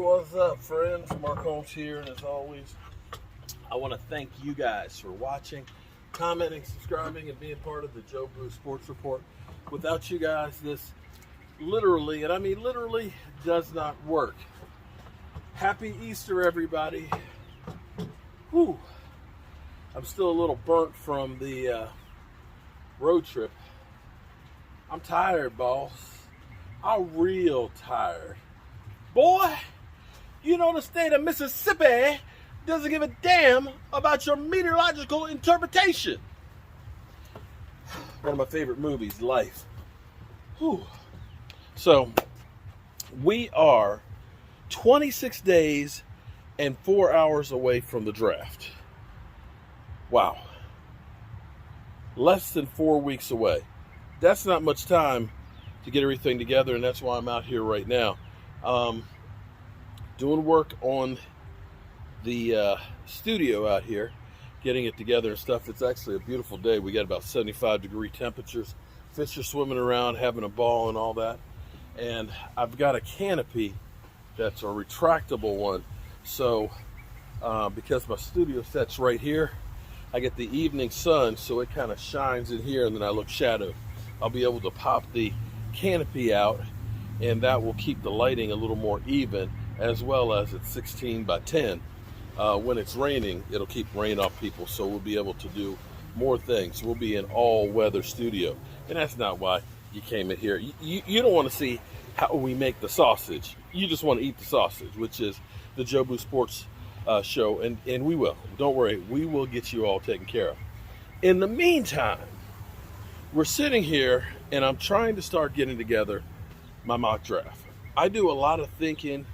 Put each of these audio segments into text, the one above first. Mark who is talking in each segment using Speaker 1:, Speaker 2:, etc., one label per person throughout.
Speaker 1: what's up, friends? Mark Holmes here, and as always, I want to thank you guys for watching, commenting, subscribing, and being part of the Jobu Sports Report. Without you guys, this literally, and I mean literally, does not work. Happy Easter, everybody. Whew. I'm still a little burnt from the road trip. I'm tired, boss. I'm real tired. Boy, you know the state of Mississippi doesn't give a damn about your meteorological interpretation. One of my favorite movies, Life. Whew. So, we are 26 days and 4 hours away from the draft. Wow. Less than 4 weeks away. That's not much time to get everything together, and that's why I'm out here right now. Doing work on the studio out here, getting it together and stuff. It's actually a beautiful day. We got about 75-degree temperatures. Fish are swimming around, having a ball and all that. And I've got a canopy that's a retractable one. So because my studio set's right here, I get the evening sun, so it kind of shines in here, and then I look shadowed. I'll be able to pop the canopy out, and that will keep the lighting a little more even, as well as it's 16 by 10. When it's raining, it'll keep rain off people, so we'll be able to do more things. We'll be an all-weather studio, and that's not why you came in here. You don't want to see how we make the sausage. You just want to eat the sausage, which is the Jobu Sports show, and we will. Don't worry, we will get you all taken care of. In the meantime, we're sitting here, and I'm trying to start getting together my mock draft. I do a lot of thinking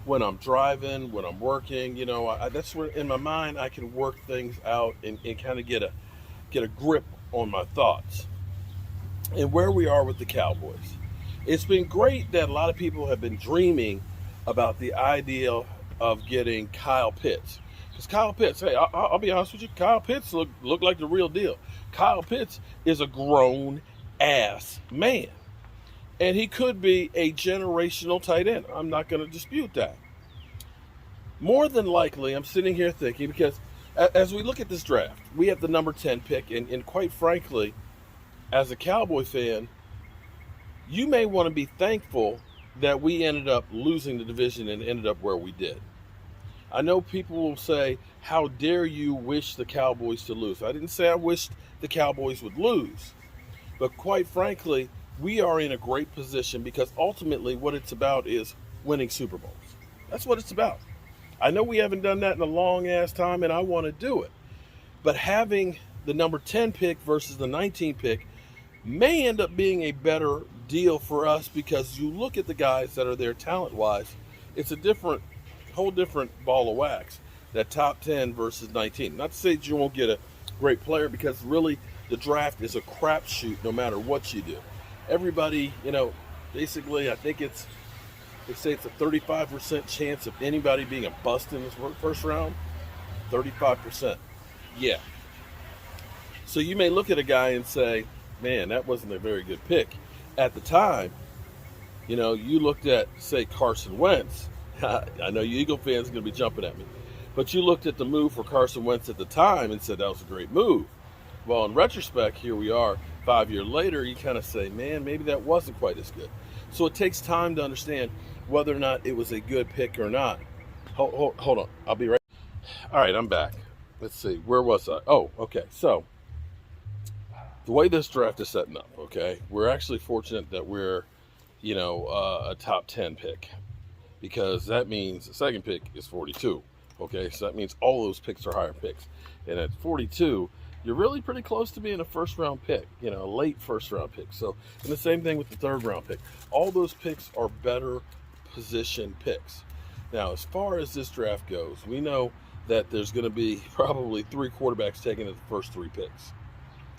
Speaker 1: when I'm driving, when I'm working. You know, that's where in my mind I can work things out and kind of get a grip on my thoughts. And where we are with the Cowboys, it's been great that a lot of people have been dreaming about the idea of getting Kyle Pitts. Because Kyle Pitts, hey, I'll be honest with you, Kyle Pitts look like the real deal. Kyle Pitts is a grown ass man, and he could be a generational tight end. I'm not going to dispute that. More than likely, I'm sitting here thinking, because as we look at this draft, we have the number 10 pick, and quite frankly, as a Cowboy fan, you may want to be thankful that we ended up losing the division and ended up where we did. I know people will say, how dare you wish the Cowboys to lose? I didn't say I wished the Cowboys would lose. But quite frankly, we are in a great position, because ultimately what it's about is winning Super Bowls. That's what it's about. I know we haven't done that in a long ass time, and I want to do it. But having the number 10 pick versus the 19 pick may end up being a better deal for us, because you look at the guys that are there talent-wise, it's a whole different ball of wax. That top 10 versus 19. Not to say that you won't get a great player, because really the draft is a crapshoot no matter what you do. Everybody, you know, basically I think they say it's a 35% chance of anybody being a bust in this first round. 35%. Yeah. So you may look at a guy and say, man, that wasn't a very good pick. At the time, you know, you looked at, say, Carson Wentz. I know you Eagle fans are going to be jumping at me. But you looked at the move for Carson Wentz at the time and said that was a great move. Well, in retrospect, here we are 5 years later, you kind of say, man, maybe that wasn't quite as good. So it takes time to understand whether or not it was a good pick or not. Hold on. I'll be right. All right, I'm back. Let's see. Where was I? Oh, okay. So the way this draft is setting up, okay, we're actually fortunate that we're, you know, a top 10 pick, because that means the second pick is 42. Okay, so that means all those picks are higher picks. And at 42, you're really pretty close to being a first-round pick, you know, a late first-round pick. So, and the same thing with the third-round pick. All those picks are better position picks. Now, as far as this draft goes, we know that there's going to be probably 3 quarterbacks taken at the first 3 picks.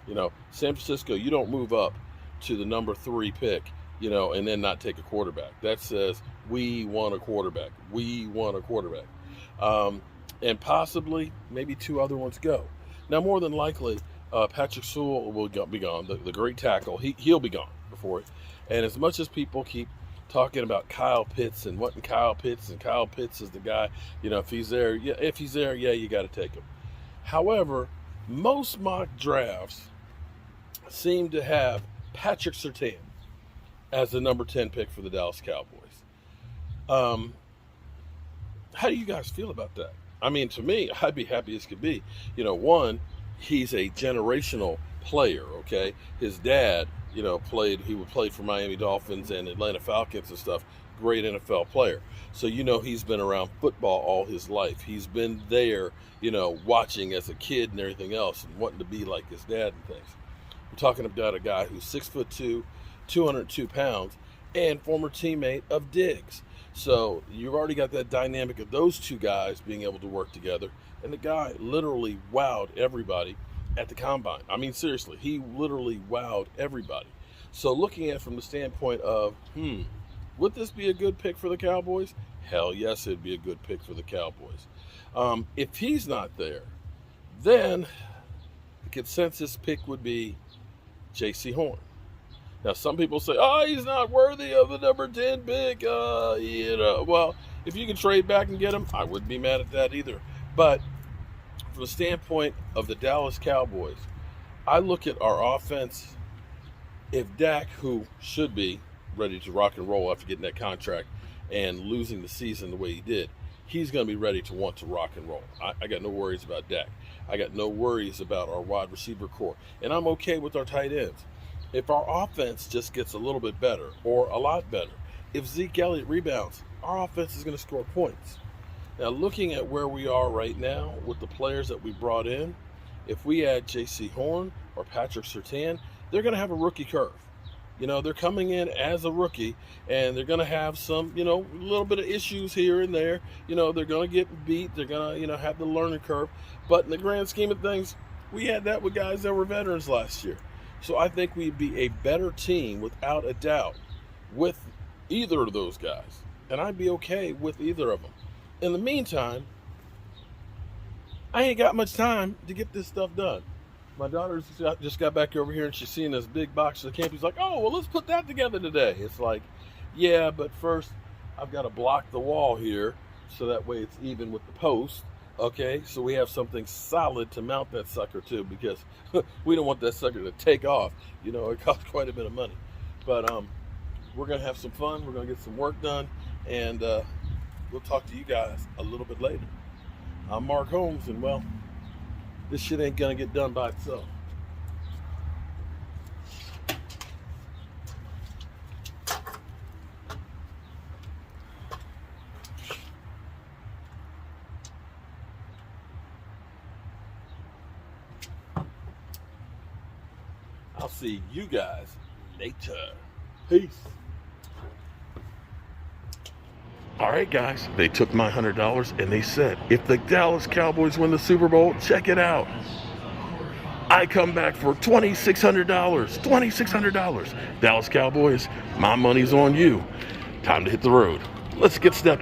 Speaker 1: You know, San Francisco, you don't move up to the number 3 pick, you know, and then not take a quarterback. That says, we want a quarterback. We want a quarterback. And possibly maybe 2 other ones go. Now, more than likely, Patrick Sewell will be gone, the great tackle. He'll be gone before it. And as much as people keep talking about Kyle Pitts and wanting Kyle Pitts, and Kyle Pitts is the guy, if he's there, yeah, you got to take him. However, most mock drafts seem to have Patrick Surtain as the number 10 pick for the Dallas Cowboys. How do you guys feel about that? I mean, to me, I'd be happy as could be. One, he's a generational player, okay? His dad, he would play for Miami Dolphins and Atlanta Falcons and stuff. Great NFL player. So, he's been around football all his life. He's been there, watching as a kid and everything else and wanting to be like his dad and things. We're talking about a guy who's 6'2", 202 pounds, and former teammate of Diggs. So you've already got that dynamic of those two guys being able to work together. And the guy literally wowed everybody at the combine. I mean, seriously, he literally wowed everybody. So looking at it from the standpoint of, would this be a good pick for the Cowboys? Hell yes, it'd be a good pick for the Cowboys. If he's not there, then the consensus pick would be J.C. Horn. Now, some people say, he's not worthy of the number 10 pick. Well, if you can trade back and get him, I wouldn't be mad at that either. But from the standpoint of the Dallas Cowboys, I look at our offense. If Dak, who should be ready to rock and roll after getting that contract and losing the season the way he did, he's going to be ready to want to rock and roll. I got no worries about Dak. I got no worries about our wide receiver core. And I'm okay with our tight ends. If our offense just gets a little bit better or a lot better, if Zeke Elliott rebounds, our offense is going to score points. Now, looking at where we are right now with the players that we brought in, if we add J.C. Horn or Patrick Surtain, they're going to have a rookie curve. They're coming in as a rookie, and they're going to have some, a little bit of issues here and there. They're going to get beat. They're going to, have the learning curve. But in the grand scheme of things, we had that with guys that were veterans last year. So I think we'd be a better team without a doubt with either of those guys. And I'd be okay with either of them. In the meantime, I ain't got much time to get this stuff done. My daughter just got back over here and she's seeing this big box of the camp. He's like, let's put that together today. It's like, yeah, but first I've got to block the wall here so that way it's even with the post. Okay, so we have something solid to mount that sucker to, because we don't want that sucker to take off. It costs quite a bit of money. But we're going to have some fun. We're going to get some work done. And we'll talk to you guys a little bit later. I'm Mark Holmes, and, well, this shit ain't going to get done by itself. I'll see you guys later. Peace. All right, guys. They took my $100 and they said, if the Dallas Cowboys win the Super Bowl, check it out. I come back for $2,600. $2,600. Dallas Cowboys, my money's on you. Time to hit the road. Let's get stepping.